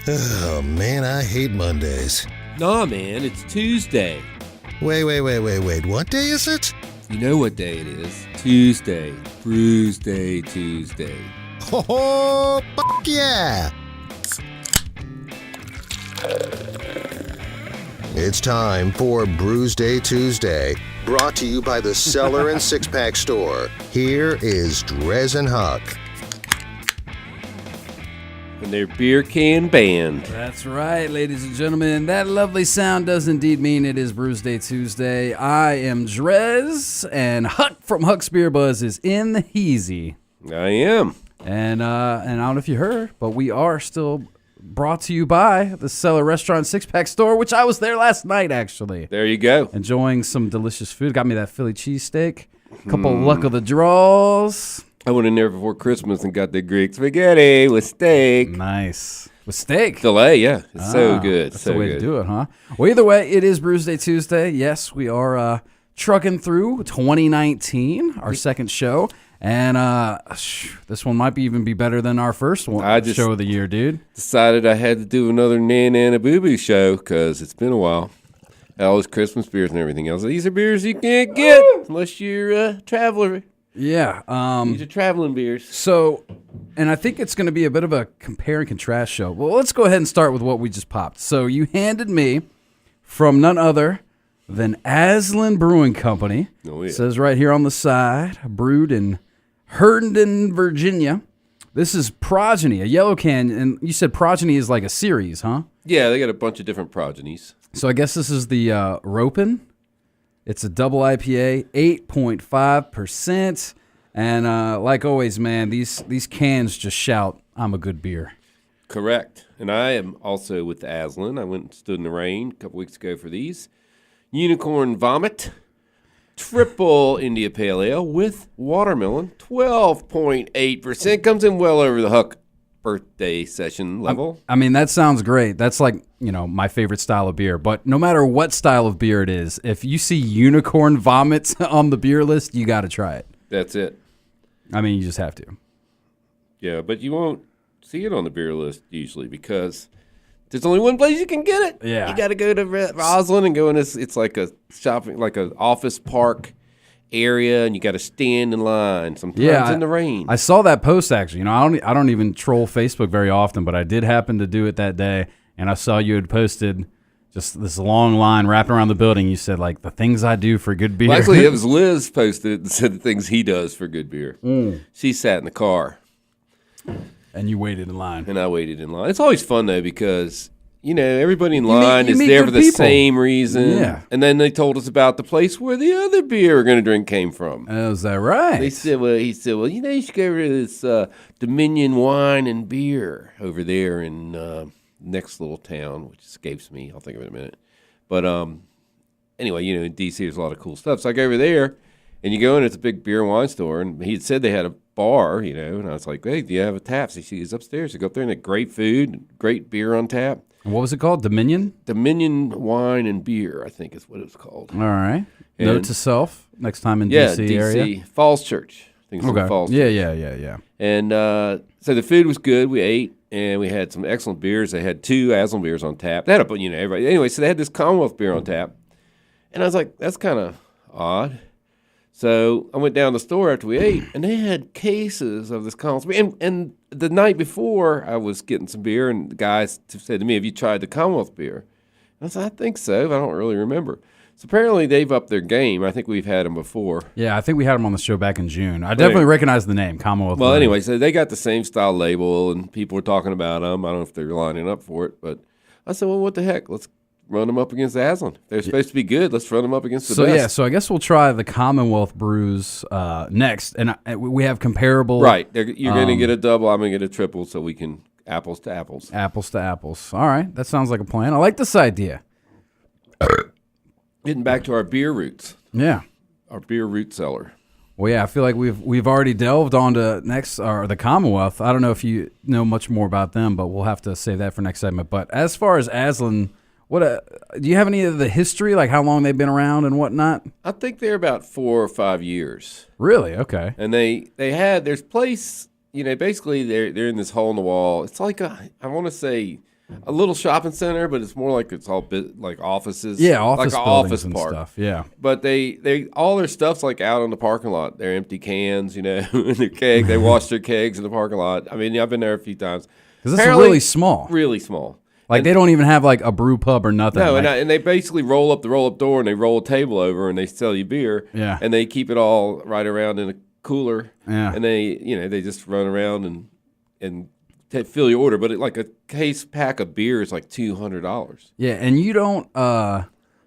Oh, man, I hate Mondays. Nah, man, it's Tuesday. Wait. What day is it? You know what day it is. Tuesday. Brewsday Tuesday. Oh, fuck yeah! It's time for Brewsday Tuesday, brought to you by the Cellar and Six Pack Store. Here is DreZ and Huck. And their beer can band. That's right, ladies and gentlemen. That lovely sound does indeed mean it is Brewsday Tuesday. I am DreZ, and Huck from Huck's Beer Buzz is in the heezy. I am. And I don't know if you heard, but we are still brought to you by the Cellar Restaurant Six Pack Store, which I was there last night, actually. There you go. Enjoying some delicious food. Got me that Philly cheesesteak, a couple luck of the draws. I went in there before Christmas and got the Greek spaghetti with steak. Nice. With steak. Filet, yeah. It's so good. That's so the way good. to do it, huh? Well, either way, it is Brewsday Tuesday. Yes, we are trucking through 2019, our second show. And this one might even be better than our first one show of the year, dude. Decided I had to do another Nana Boo Boo show because it's been a while. All those Christmas beers and everything else. These are beers you can't get unless you're a traveler. Yeah. These are traveling beers. So, and I think it's going to be a bit of a compare and contrast show. Well, let's go ahead and start with what we just popped. So you handed me from none other than Aslin Brewing Company. Oh, yeah. It says right here on the side, brewed in Herndon, Virginia. This is Progeny, a yellow can. And you said Progeny is like a series, huh? Yeah, they got a bunch of different progenies. So I guess this is the Ropin. It's a double IPA, 8.5%. And like always, man, these cans just shout, I'm a good beer. Correct. And I am also with Aslin. I went and stood in the rain a couple weeks ago for these. Unicorn Vomit, triple India Pale Ale with watermelon, 12.8%. Comes in well over the Huck birthday session level. I mean, that sounds great. That's like, my favorite style of beer. But no matter what style of beer it is, if you see Unicorn Vomit on the beer list, you got to try it. That's it. I mean, you just have to. Yeah, but you won't see it on the beer list usually because there's only one place you can get it. Yeah. You got to go to Aslin and go in this. It's like a shopping, like an office park area, and you got to stand in line sometimes in the rain. I saw that post actually. I don't even troll Facebook very often, but I did happen to do it that day, and I saw you had posted just this long line wrapping around the building. You said, like, the things I do for good beer. Well, actually, it was Liz posted and said the things he does for good beer. She sat in the car. And you waited in line. And I waited in line. It's always fun, though, because, everybody in line is meet there for the people. same reason. Yeah. And then they told us about the place where the other beer we're going to drink came from. Oh, is that right? He said, you should go over to this Dominion Wine and Beer over there in next little town, which escapes me. I'll think of it in a minute. But anyway, in D.C. there's a lot of cool stuff. So I go over there, and you go in, it's a big beer and wine store, and he had said they had a bar, and I was like, hey, do you have a tap? So he's upstairs. I go up there, and had great food, great beer on tap. And what was it called? Dominion? Dominion Wine and Beer, I think is what it was called. All right. And Note to self, next time in D.C. area. Falls Church. I think it's Okay. Falls Yeah, Church. yeah. And so the food was good. We ate, and we had some excellent beers. They had 2 Aslin beers on tap. They had everybody. Anyway, so they had this Commonwealth beer on tap. And I was like, that's kind of odd. So I went down to the store after we ate, and they had cases of this Commonwealth beer. And the night before, I was getting some beer, and the guys said to me, have you tried the Commonwealth beer? And I said, I think so, but I don't really remember. So apparently they've upped their game. I think we've had them before. Yeah, I think we had them on the show back in June. I definitely recognize the name, Commonwealth. Well, anyway, so they got the same style label, and people were talking about them. I don't know if they're lining up for it, but I said, well, what the heck? Let's run them up against Aslin. They're supposed to be good. Let's run them up against the best. Yeah, so I guess we'll try the Commonwealth brews next, and we have comparable. Right, you're going to get a double. I'm going to get a triple, so we can apples to apples. Apples to apples. All right, that sounds like a plan. I like this idea. Getting back to our beer roots. Yeah, our beer root cellar. Well, yeah, I feel like we've already delved onto next or the Commonwealth. I don't know if you know much more about them, but we'll have to save that for next segment. But as far as Aslin, do you have any of the history, like how long they've been around and whatnot? I think they're about 4 or 5 years. Really? Okay. And there's place, basically they're in this hole in the wall. It's like I want to say a little shopping center, but it's more like it's all like offices. Yeah, office like an buildings office and park. stuff. Yeah. But they all their stuff's like out on the parking lot. They're empty cans, in their keg. They wash their kegs in the parking lot. I mean, I've been there a few times. Because it's really small. Really small. Like, they don't even have, like, a brew pub or nothing. No, like, and they basically roll up the roll-up door, and they roll a table over, and they sell you beer. Yeah. And they keep it all right around in a cooler. Yeah. And they just run around and fill your order. But like a case pack of beer is like $200. Yeah, and you don't, I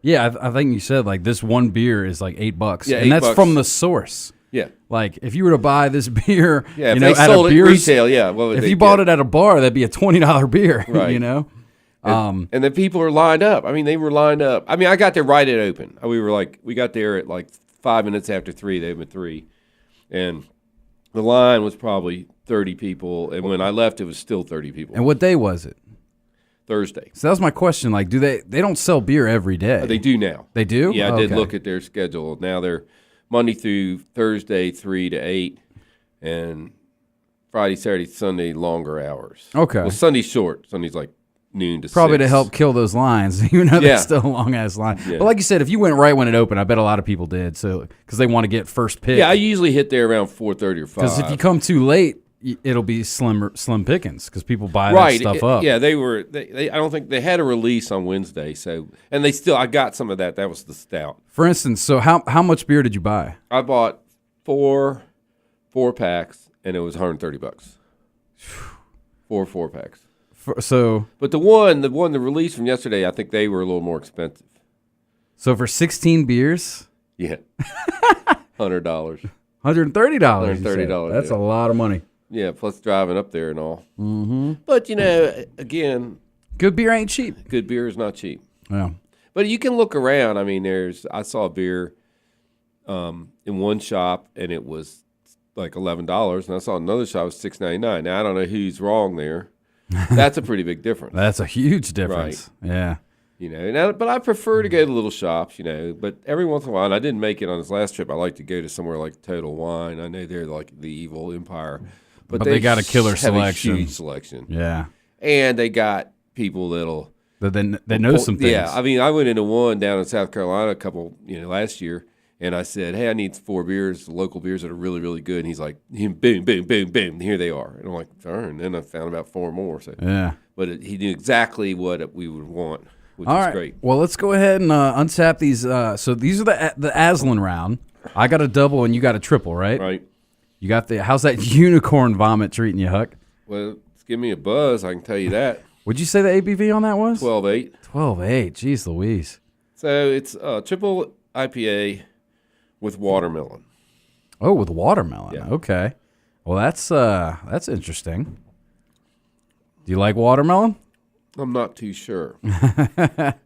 think you said, like, this one beer is like $8. Yeah, and that's $8. from the source. Yeah. Like, if you were to buy this beer, Yeah, if at they sold a it beer retail, yeah. What would if they you bought get? it at a bar, that'd be a $20 beer, Right. And the people are lined up. I mean, they were lined up. I mean, I got there right at open. We got there at like 5 minutes after 3. They opened at 3. And the line was probably 30 people. And when I left, it was still 30 people. And what day was it? Thursday. So that was my question. Like, they don't sell beer every day? They do now. They do? Yeah, I did Okay. look at their schedule. Now they're Monday through Thursday, 3 to 8. And Friday, Saturday, Sunday, longer hours. Okay. Well, Sunday's short. Sunday's like noon to Probably 6. to help kill those lines, even though Yeah. they're still a long-ass line. Yeah. But like you said, if you went right when it opened, I bet a lot of people did, so because they want to get first pick. Yeah, I usually hit there around 4:30 or 5. Because if you come too late, it'll be slim pickings because people buy right. that stuff up. Yeah, they were. They I don't think they had a release on Wednesday. So, and I got some of that. That was the stout. For instance, so how much beer did you buy? I bought four packs, and it was $130. 4 packs. So But the release from yesterday, I think they were a little more expensive. for 16 beers, Yeah, $100. $130. $130, That's yeah. a lot of money. Yeah, plus driving up there and all. Mm-hmm. But again, Good beer ain't cheap. good beer is not cheap. Yeah. But you can look around. I mean, I saw a beer in one shop, and it was like $11, and I saw another shop was $6.99. Now I don't know who's wrong there. That's a pretty big difference, That's a huge difference. Yeah. But I prefer to go to little shops, But every once in a while, and I didn't make it on this last trip. I like to go to somewhere like Total Wine. I know they're like the evil empire, But they got a killer have selection. a huge selection, Yeah. and they got people that'll. They know some things. Yeah, I mean, I went into one down in South Carolina last year, and I said, "Hey, I need 4 beers, local beers that are really, really good." And he's like, "Boom, boom, boom, boom, here they are." And I'm like, "Darn!" And then I found about 4 more. So, Yeah. but he knew exactly what we would want, which All is right. great. Well, let's go ahead and untap these. So these are the Aslin round. I got a double and you got a triple, right? Right. You got how's that unicorn vomit treating you, Huck? Well, it's giving me a buzz. I can tell you that. Would you say the ABV on that was? 12.8. 12.8. Jeez Louise. So it's triple IPA with watermelon. Oh, with watermelon. Yeah. Okay. Well, that's interesting. Do you like watermelon? I'm not too sure.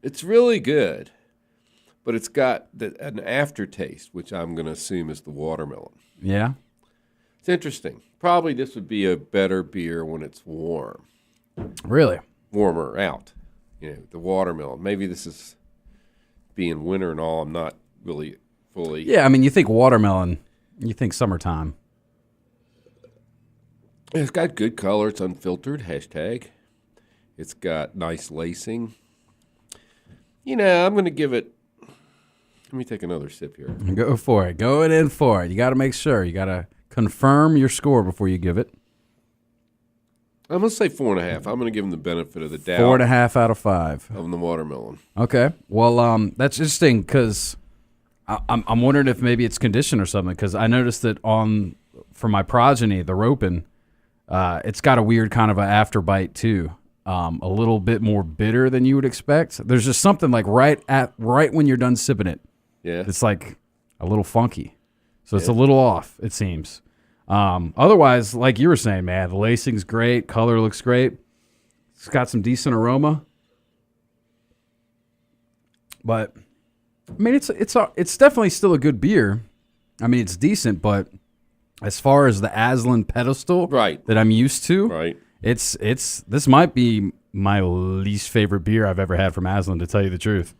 It's really good, but it's got an aftertaste, which I'm going to assume is the watermelon. Yeah. It's interesting. Probably this would be a better beer when it's warm, Really? warmer out. The watermelon. Maybe this is being winter and all. I'm not really fully. Yeah. I mean, you think watermelon, you think summertime. It's got good color. It's unfiltered. Hashtag. It's got nice lacing. I'm going to give it. Let me take another sip here. Go for it. Going in for it. You got to make sure. You got to confirm your score before you give it. I'm going to say 4.5. I'm going to give him the benefit of the doubt. 4.5 out of 5. Of the watermelon. Okay. Well, that's interesting because I'm wondering if maybe it's condition or something. Because I noticed that for my progeny, the Ropin, it's got a weird kind of an afterbite too. A little bit more bitter than you would expect. There's just something like right when you're done sipping it. Yeah. It's like a little funky. So it's a little off, it seems. Otherwise, like you were saying, man, the lacing's great. Color looks great. It's got some decent aroma. But, I mean, it's definitely still a good beer. I mean, it's decent, but as far as the Aslin pedestal Right. that I'm used to, Right. this might be my least favorite beer I've ever had from Aslin, to tell you the truth.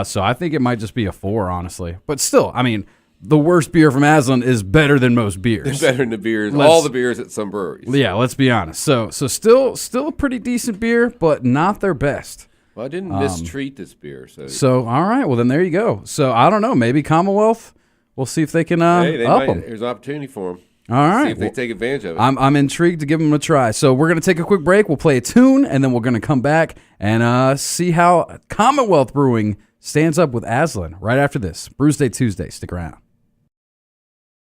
So I think it might just be a 4, honestly. But still, I mean, the worst beer from Aslin is better than most beers. Better than the beers, all the beers at some breweries. Yeah, let's be honest. So still a pretty decent beer, but not their best. Well, I didn't mistreat this beer. So all right, well then there you go. So I don't know, maybe Commonwealth. We'll see if they can up them. There's an opportunity for them. All right, see if they take advantage of it. I'm intrigued to give them a try. So we're gonna take a quick break. We'll play a tune, and then we're gonna come back and see how Commonwealth Brewing stands up with Aslin right after this. Brewsday Tuesday. Stick around.